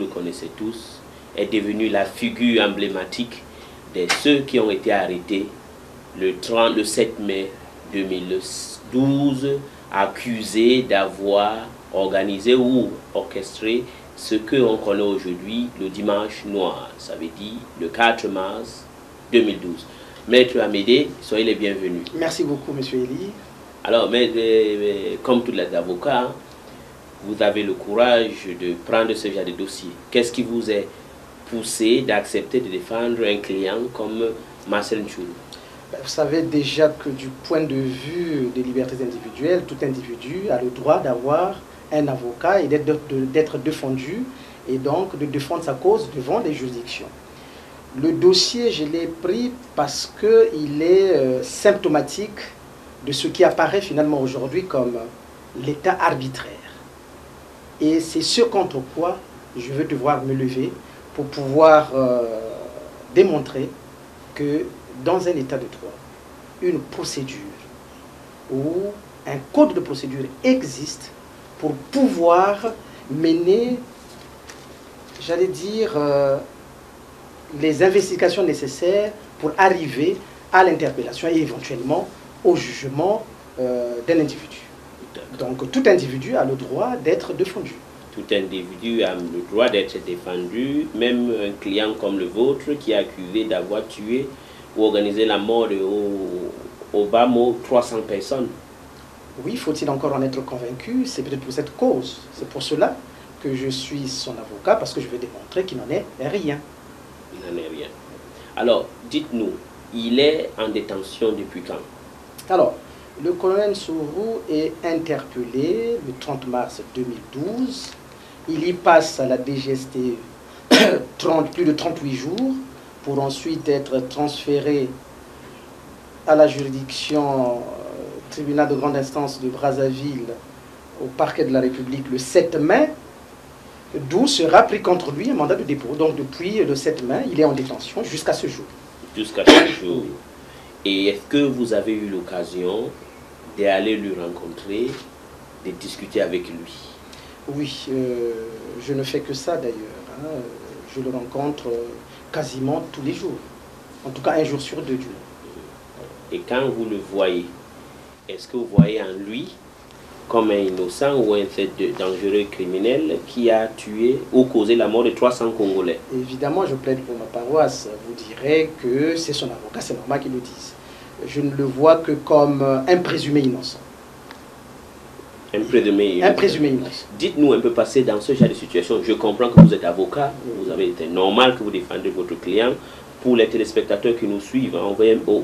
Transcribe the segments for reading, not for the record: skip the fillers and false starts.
le connaissez tous, est devenu la figure emblématique de ceux qui ont été arrêtés le 7 mai 2012, accusés d'avoir organisé ou orchestré ce qu'on connaît aujourd'hui le dimanche noir, ça veut dire le 4 mars 2012. Maître Amédée, soyez les bienvenus. Merci beaucoup, monsieur Elie. Alors, comme tous les avocats, vous avez le courage de prendre ce genre de dossier. Qu'est-ce qui vous a poussé d'accepter de défendre un client comme Marcel Ntchoulou? Vous savez déjà que du point de vue des libertés individuelles, tout individu a le droit d'avoir un avocat et d'être défendu et donc de défendre sa cause devant les juridictions. Le dossier, je l'ai pris parce qu'il est symptomatique de ce qui apparaît finalement aujourd'hui comme l'état arbitraire. Et c'est ce contre quoi je veux devoir me lever pour pouvoir démontrer que dans un état de droit, une procédure ou un code de procédure existe pour pouvoir mener, j'allais dire, les investigations nécessaires pour arriver à l'interpellation et éventuellement au jugement d'un individu. Donc tout individu a le droit d'être défendu. Tout individu a le droit d'être défendu, même un client comme le vôtre qui est accusé d'avoir tué ou organisé la mort de au bas mot 300 personnes. Oui, faut-il encore en être convaincu? C'est peut-être pour cette cause. C'est pour cela que je suis son avocat, parce que je vais démontrer qu'il n'en est rien. Il n'en est rien. Alors, dites-nous, il est en détention depuis quand? Alors, le colonel Sourou est interpellé le 30 mars 2012. Il y passe à la DGST plus de 38 jours pour ensuite être transféré à la juridiction tribunal de grande instance de Brazzaville au parquet de la République le 7 mai, d'où sera pris contre lui un mandat de dépôt. Donc depuis le 7 mai, il est en détention jusqu'à ce jour. Jusqu'à ce jour. Et est-ce que vous avez eu l'occasion d'aller le rencontrer, de discuter avec lui? Oui, je ne fais que ça d'ailleurs. Hein. Je le rencontre quasiment tous les jours. En tout cas, un jour sur deux. Et quand vous le voyez, est-ce que vous voyez en lui comme un innocent ou un dangereux criminel qui a tué ou causé la mort de 300 Congolais? Évidemment, je plaide pour ma paroisse. Vous direz que c'est son avocat, c'est normal qu'il le dise. Je ne le vois que comme un présumé innocent. Un présumé innocent. Un présumé innocent. Dites-nous un peu passé dans ce genre de situation. Je comprends que vous êtes avocat, vous avez été normal que vous défendez votre client. Pour les téléspectateurs qui nous suivent,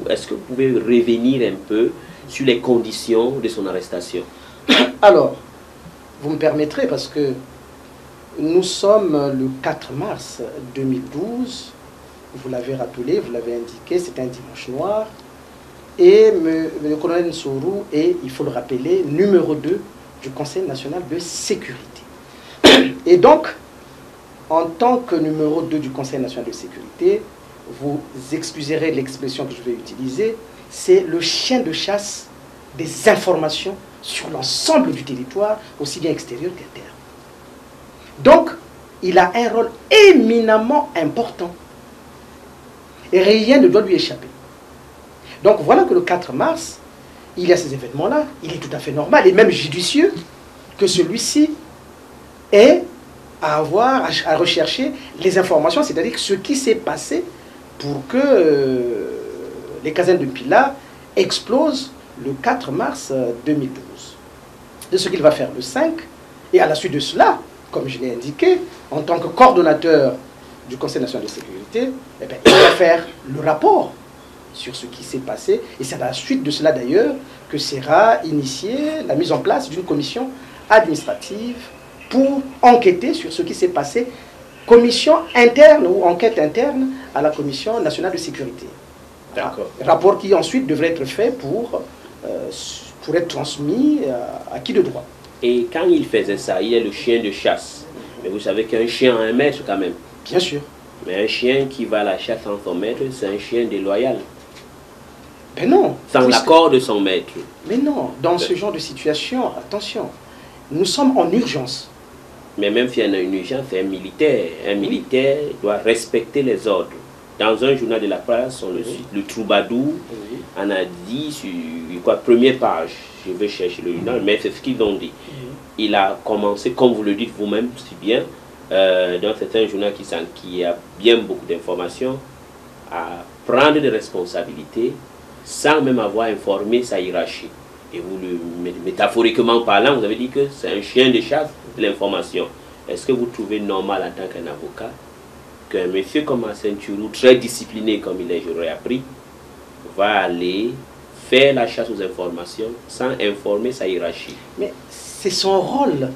est-ce que vous pouvez revenir un peu sur les conditions de son arrestation? Alors, vous me permettrez, parce que nous sommes le 4 mars 2012, vous l'avez rappelé, vous l'avez indiqué, c'est un dimanche noir, et le colonel Nsoro est, il faut le rappeler, numéro 2 du Conseil national de sécurité. Et donc, en tant que numéro 2 du Conseil national de sécurité, vous excuserez l'expression que je vais utiliser, c'est le chien de chasse des informations sur l'ensemble du territoire, aussi bien extérieur qu'interne. Donc, il a un rôle éminemment important. Et rien ne doit lui échapper. Donc voilà que le 4 mars, il y a ces événements-là. Il est tout à fait normal et même judicieux que celui-ci ait à rechercher les informations, c'est-à-dire ce qui s'est passé pour que les casernes de Pilat explosent le 4 mars 2012. De ce qu'il va faire le 5, et à la suite de cela, comme je l'ai indiqué, en tant que coordonnateur du Conseil national de sécurité, eh bien, il va faire le rapport sur ce qui s'est passé, et c'est à la suite de cela d'ailleurs que sera initiée la mise en place d'une commission administrative pour enquêter sur ce qui s'est passé, commission interne ou enquête interne à la Commission nationale de sécurité. D'accord. Rapport qui ensuite devrait être fait pour être transmis à qui de droit. Et quand il faisait ça, il est le chien de chasse. Mais vous savez qu'un chien a un maître quand même. Bien sûr. Mais un chien qui va à la chasse sans son maître, c'est un chien déloyal. Mais non. Sans l'accord de son maître. Mais non, dans ce genre de situation, attention, nous sommes en urgence. Mais même s'il y en a une urgence, c'est un militaire. Un militaire doit respecter les ordres. Dans un journal de la presse, on le cite, le Troubadour en a dit sur quoi, première page, je vais chercher le journal, mais c'est ce qu'ils ont dit. Il a commencé, comme vous le dites vous-même si bien, donc c'est un journal qui a bien beaucoup d'informations, à prendre des responsabilités sans même avoir informé sa hiérarchie. Et vous, métaphoriquement parlant, vous avez dit que c'est un chien de chasse de l'information. Est-ce que vous trouvez normal en tant qu'un avocat qu'un monsieur comme Arsène Tchurou, très discipliné comme il est, j'aurais appris, va aller faire la chasse aux informations sans informer sa hiérarchie? Mais c'est son rôle.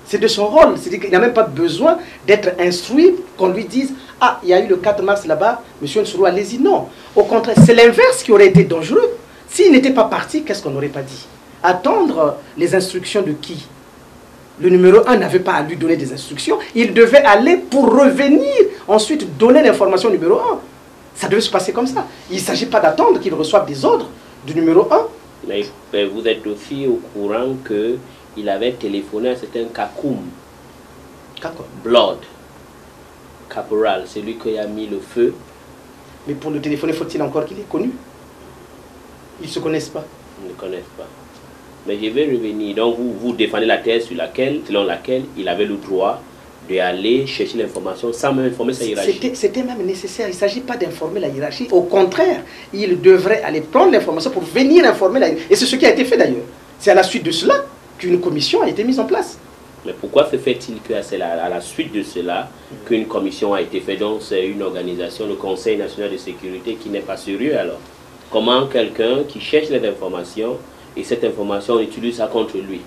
C'est de son rôle. C'est-à-dire qu'il n'a même pas besoin d'être instruit, qu'on lui dise « Ah, il y a eu le 4 mars là-bas, monsieur Nsuru, allez-y ». Non. Au contraire, c'est l'inverse qui aurait été dangereux. S'il n'était pas parti, qu'est-ce qu'on n'aurait pas dit? Attendre les instructions de qui? Le numéro 1 n'avait pas à lui donner des instructions. Il devait aller pour revenir, ensuite donner l'information au numéro 1. Ça devait se passer comme ça. Il ne s'agit pas d'attendre qu'il reçoive des ordres du numéro 1. Mais vous êtes aussi au courant qu'il avait téléphoné à certain Kakoum. Blood. Caporal, c'est lui qui a mis le feu. Mais pour le téléphoner, faut-il encore qu'il est connu? Ils ne se connaissent pas. Ils ne connaissent pas. Mais je vais revenir. Donc vous défendez la thèse selon laquelle il avait le droit d'aller chercher l'information sans même informer sa hiérarchie. C'était même nécessaire. Il ne s'agit pas d'informer la hiérarchie. Au contraire, il devrait aller prendre l'information pour venir informer la hiérarchie. Et c'est ce qui a été fait d'ailleurs. C'est à la suite de cela qu'une commission a été mise en place. Mais pourquoi se fait-il qu'à la suite de cela qu'une commission a été faite? Donc c'est une organisation, le Conseil national de sécurité, qui n'est pas sérieux alors? Comment quelqu'un qui cherche les informations et cette information, on utilise ça contre lui?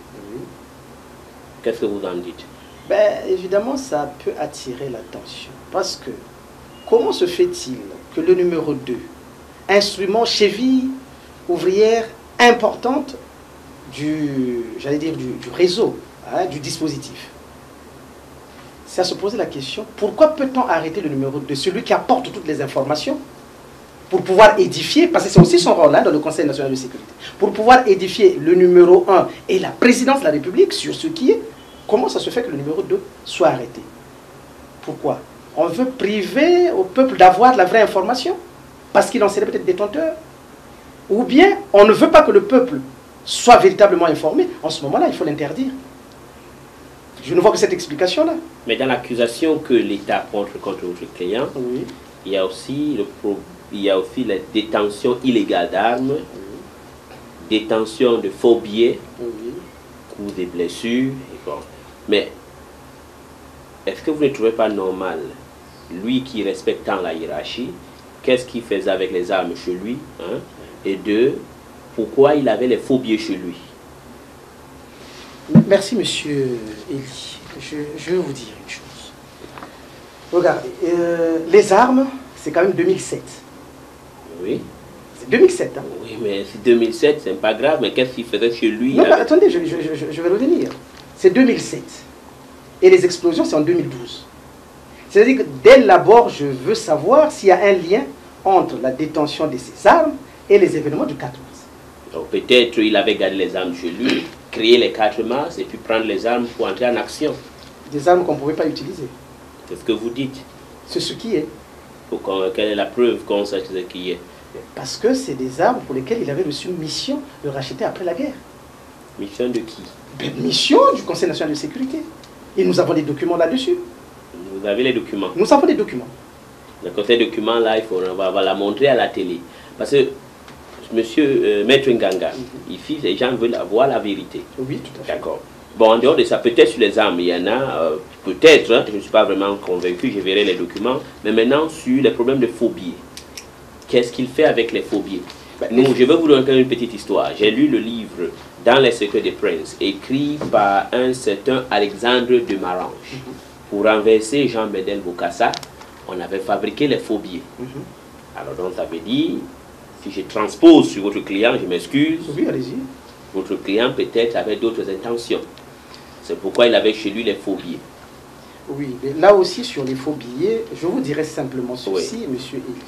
Qu'est-ce que vous en dites? Ben, évidemment, ça peut attirer l'attention. Parce que, comment se fait-il que le numéro 2, instrument, cheville ouvrière importante du réseau, hein, du dispositif, c'est à se poser la question, pourquoi peut-on arrêter le numéro 2, celui qui apporte toutes les informations, pour pouvoir édifier, parce que c'est aussi son rôle hein, dans le Conseil national de sécurité, pour pouvoir édifier le numéro 1 et la présidence de la République sur ce qui est, comment ça se fait que le numéro 2 soit arrêté? Pourquoi? On veut priver au peuple d'avoir la vraie information, parce qu'il en serait peut-être détenteur. Ou bien, on ne veut pas que le peuple soit véritablement informé. En ce moment-là, il faut l'interdire. Je ne vois que cette explication-là. Mais dans l'accusation que l'État porte contre votre client, oui, il y a aussi la détention illégale d'armes, détention de faux billets, coups des blessures. Et bon. Mais est-ce que vous ne trouvez pas normal, lui qui respecte tant la hiérarchie, qu'est-ce qu'il faisait avec les armes chez lui, hein? Et deux, pourquoi il avait les faux billets chez lui? Merci, monsieur Elie. Je vais vous dire une chose. Regardez, les armes, c'est quand même 2007. Oui. C'est 2007. Hein? Oui, mais c'est 2007, c'est pas grave, mais qu'est-ce qu'il faisait chez lui? Non, mais attendez, je vais revenir. C'est 2007. Et les explosions, c'est en 2012. C'est-à-dire que dès l'abord, je veux savoir s'il y a un lien entre la détention de ces armes et les événements du 4 mars. Donc peut-être il avait gardé les armes chez lui, créé les 4 mars et puis prendre les armes pour entrer en action. Des armes qu'on ne pouvait pas utiliser. C'est ce que vous dites. C'est ce qui est. Quelle est la preuve qu'on sache ce qui est? Parce que c'est des armes pour lesquelles il avait reçu une mission de racheter après la guerre. Mission de qui? Mission du Conseil national de sécurité. Et nous avons des documents là-dessus. Vous avez les documents? Nous avons des documents. Donc ces documents-là, on va la montrer à la télé. Parce que, monsieur Maître Nganga, ici, les gens veulent avoir la vérité. Oui, tout à fait. D'accord. Bon, en dehors de ça, peut-être sur les armes, il y en a, peut-être, hein, je ne suis pas vraiment convaincu, je verrai les documents, mais maintenant sur les problèmes de faux billets. Qu'est-ce qu'il fait avec les faux billets? Je vais vous donner une petite histoire. J'ai lu le livre Dans les secrets des princes, écrit par un certain Alexandre de Marange. Pour renverser Jean-Bédel Bokassa, on avait fabriqué les faux billets. Alors donc ça veut dire, si je transpose sur votre client, je m'excuse. Oui, allez-y. Votre client peut-être avait d'autres intentions. C'est pourquoi il avait chez lui les faux billets. Oui, mais là aussi sur les faux billets, je vous dirais simplement ceci, oui. Monsieur Elie.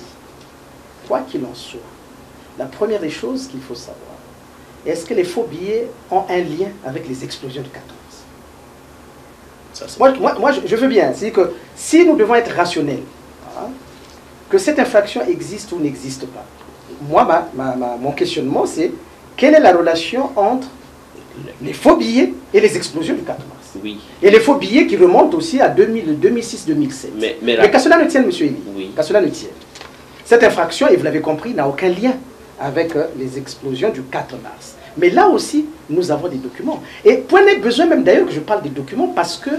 Quoi qu'il en soit, la première des choses qu'il faut savoir, est-ce que les faux billets ont un lien avec les explosions de 14? Moi, je veux bien. C'est que si nous devons être rationnels, hein, que cette infraction existe ou n'existe pas, moi, mon questionnement, c'est quelle est la relation entre les faux billets et les explosions du 4 mars? Oui. Et les faux billets qui remontent aussi à 2006-2007. Mais qu'à cela ne tienne, M. Elie, oui. Qu'à cela ne tienne. Cette infraction, et vous l'avez compris, n'a aucun lien avec les explosions du 4 mars. Mais là aussi, nous avons des documents. Et point n'est besoin même d'ailleurs que je parle des documents parce que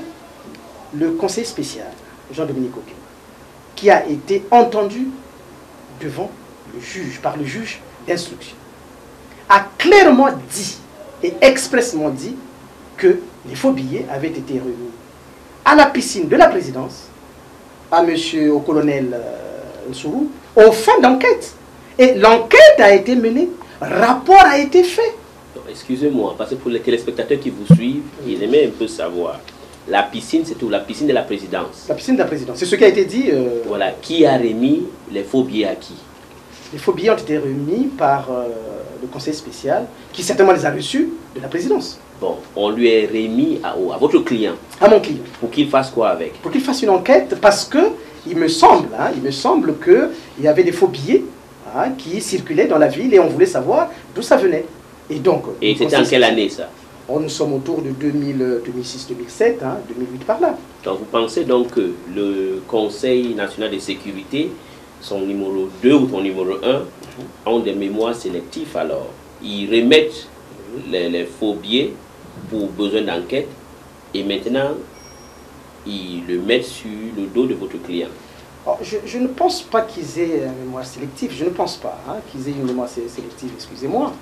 le conseiller spécial, Jean-Dominique Oké, qui a été entendu devant le juge, par le juge d'instruction, a clairement dit et expressement dit que les faux billets avaient été remis à la piscine de la présidence, au colonel Nsourou, aux fins d'enquête. Et l'enquête a été menée, rapport a été fait. Excusez-moi, parce que pour les téléspectateurs qui vous suivent, ils aimaient un peu savoir. La piscine, c'est tout, la piscine de la présidence. La piscine de la présidence, c'est ce qui a été dit. Voilà, qui a remis les faux billets à qui? Les faux billets ont été remis par le conseil spécial, qui certainement les a reçus de la présidence. Bon, on lui est remis à votre client. À mon client. Pour qu'il fasse quoi avec? Pour qu'il fasse une enquête, parce que il me semble qu'il y avait des faux billets qui circulaient dans la ville et on voulait savoir d'où ça venait. Et donc. Et c'était en quelle année ça? Nous sommes autour de 2006-2007, 2008 par là. Donc vous pensez donc que le Conseil national de sécurité, son numéro 2 ou son numéro 1, ont des mémoires sélectives alors? Ils remettent les faux billets pour besoin d'enquête et maintenant ils le mettent sur le dos de votre client. Alors, je ne pense pas qu'ils aient une mémoire sélective, je ne pense pas qu'ils aient une mémoire sélective, excusez-moi.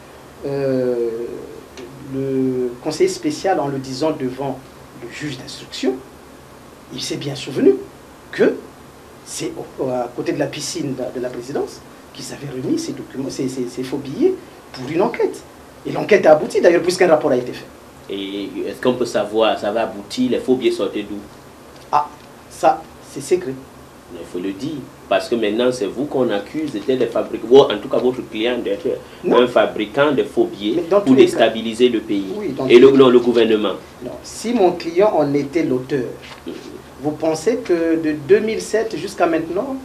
Le conseiller spécial, en le disant devant le juge d'instruction, il s'est bien souvenu que c'est à côté de la piscine de la présidence qu'ils avaient remis ces documents, ces faux billets pour une enquête. Et l'enquête a abouti d'ailleurs puisqu'un rapport a été fait. Et est-ce qu'on peut savoir, ça va aboutir, les faux billets sortaient d'où? Ah, ça, c'est secret. Il faut le dire, parce que maintenant c'est vous qu'on accuse d'être des fabricants, en tout cas votre client d'être un fabricant de faux billets pour déstabiliser le pays et le gouvernement. Non, si mon client en était l'auteur, vous pensez que de 2007 jusqu'à maintenant,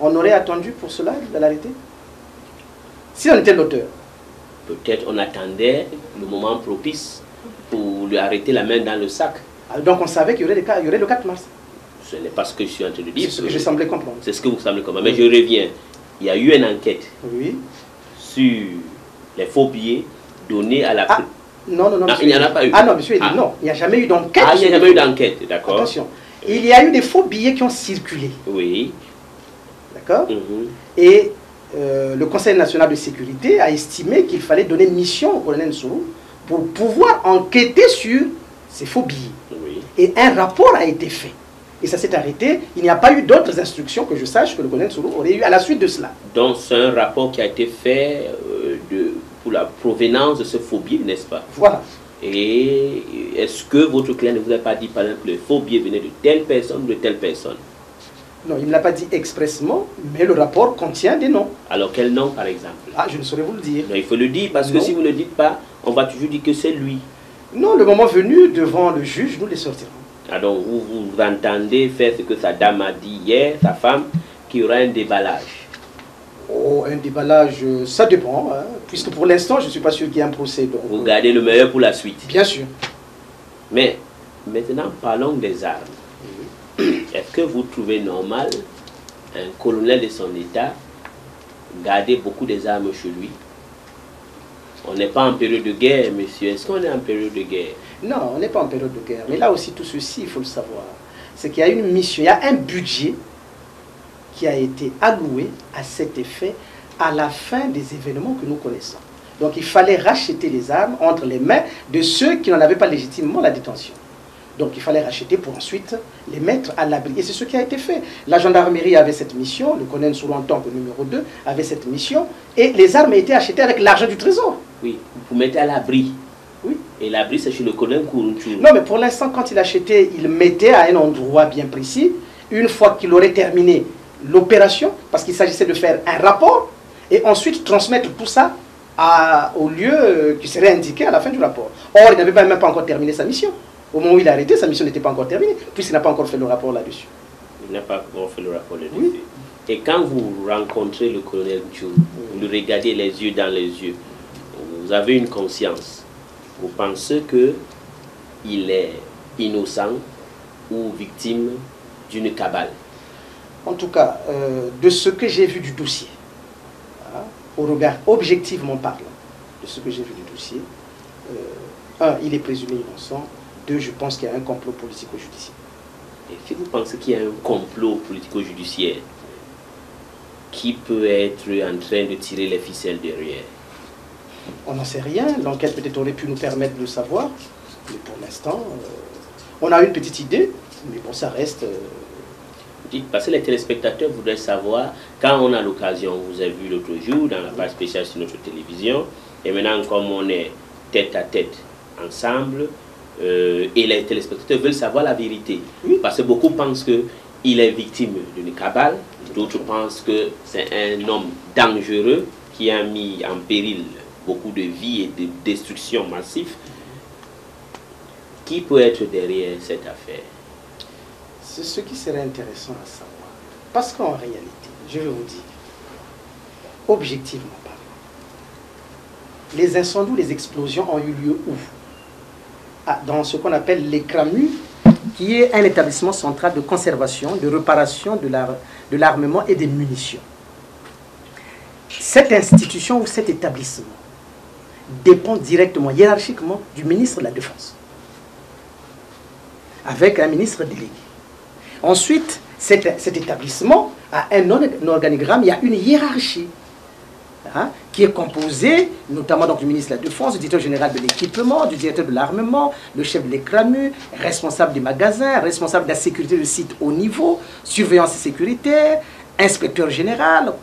on aurait attendu pour cela de l'arrêter? Si on était l'auteur. Peut-être on attendait le moment propice pour lui arrêter la main dans le sac. Donc on savait qu'il y aurait le 4 mars. Ce n'est pas ce que je suis en train de dire. C'est ce que je semblais comprendre. C'est ce que vous semblez comprendre. Mais je reviens. Il y a eu une enquête sur les faux billets donnés à la... Non, il n'y en a pas eu. Ah non, monsieur, non, il n'y a jamais eu d'enquête. Il n'y a jamais eu d'enquête, d'accord. Attention, il y a eu des faux billets qui ont circulé. Oui. D'accord. Et le Conseil national de sécurité a estimé qu'il fallait donner mission au colonel Nsourou pour pouvoir enquêter sur ces faux billets. Oui. Et un rapport a été fait. Et ça s'est arrêté. Il n'y a pas eu d'autres instructions que je sache que le colonel Nsourou aurait eu à la suite de cela. Donc c'est un rapport qui a été fait pour la provenance de ce faux billet, n'est-ce pas? Voilà. Et est-ce que votre client ne vous a pas dit, par exemple, que le faux billet venait de telle personne ou de telle personne? Non, il ne l'a pas dit expressement, mais le rapport contient des noms. Alors quel nom, par exemple? Ah, je ne saurais vous le dire. Non, il faut le dire, parce que si vous ne le dites pas, on va toujours dire que c'est lui. Non, le moment venu, devant le juge, nous les sortirons. Alors vous entendez faire ce que sa dame a dit hier, sa femme, qu'il y aura un déballage? Oh, un déballage, ça dépend, puisque pour l'instant, je ne suis pas sûr qu'il y ait un procès. Donc, vous gardez le meilleur pour la suite? Bien sûr. Mais maintenant, parlons des armes. Est-ce que vous trouvez normal un colonel de son état garder beaucoup des armes chez lui? On n'est pas en période de guerre, monsieur. Est-ce qu'on est en période de guerre? Non, on n'est pas en période de guerre. Mais là aussi, tout ceci, il faut le savoir. C'est qu'il y a une mission, il y a un budget qui a été alloué à cet effet à la fin des événements que nous connaissons. Donc il fallait racheter les armes entre les mains de ceux qui n'en avaient pas légitimement la détention. Donc il fallait racheter pour ensuite les mettre à l'abri. Et c'est ce qui a été fait. La gendarmerie avait cette mission, le colonel Nsourou en tant que numéro 2 avait cette mission, et les armes étaient achetées avec l'argent du trésor. Oui, vous mettez à l'abri. Oui. Et l'abri, c'est chez le colonel Nsourou. Non, mais pour l'instant, quand il achetait, il mettait à un endroit bien précis. Une fois qu'il aurait terminé l'opération, parce qu'il s'agissait de faire un rapport, et ensuite transmettre tout ça au lieu qui serait indiqué à la fin du rapport. Or, il n'avait même pas encore terminé sa mission. Au moment où il est arrêté, sa mission n'était pas encore terminée, puisqu'il n'a pas encore fait le rapport là-dessus. Il n'a pas encore fait le rapport là-dessus. Oui. Et quand vous rencontrez le colonel Nthiou, vous le regardez les yeux dans les yeux, vous avez une conscience. Vous pensez qu'il est innocent ou victime d'une cabale? En tout cas, de ce que j'ai vu du dossier, hein, au regard objectivement parlant, de ce que j'ai vu du dossier, un, il est présumé innocent. Deux, je pense qu'il y a un complot politico-judiciaire. Et si vous pensez qu'il y a un complot politico-judiciaire, qui peut être en train de tirer les ficelles derrière? On n'en sait rien. L'enquête peut-être aurait pu nous permettre de le savoir. Mais pour l'instant, on a une petite idée. Mais bon, ça reste... Parce que les téléspectateurs voudraient savoir, quand on a l'occasion, vous avez vu l'autre jour dans la page spéciale sur notre télévision, et maintenant comme on est tête à tête ensemble, et les téléspectateurs veulent savoir la vérité. Oui. Parce que beaucoup pensent qu'il est victime d'une cabale, d'autres pensent que c'est un homme dangereux qui a mis en péril beaucoup de vies et de destruction massive. Qui peut être derrière cette affaire? C'est ce qui serait intéressant à savoir. Parce qu'en réalité, je vais vous dire, objectivement parlant, les incendies ou les explosions ont eu lieu où? Dans ce qu'on appelle l'ECRAMU, qui est un établissement central de conservation, de réparation de l'armement et des munitions. Cette institution ou cet établissement dépend directement, hiérarchiquement, du ministre de la Défense, avec un ministre délégué. Ensuite, cet établissement a un organigramme, il y a une hiérarchie, hein, qui est composée notamment donc, du ministre de la Défense, du directeur général de l'équipement, du directeur de l'armement, le chef de l'ECRAMU, responsable des magasins, responsable de la sécurité du site haut niveau, surveillance sécuritaire, inspecteur général.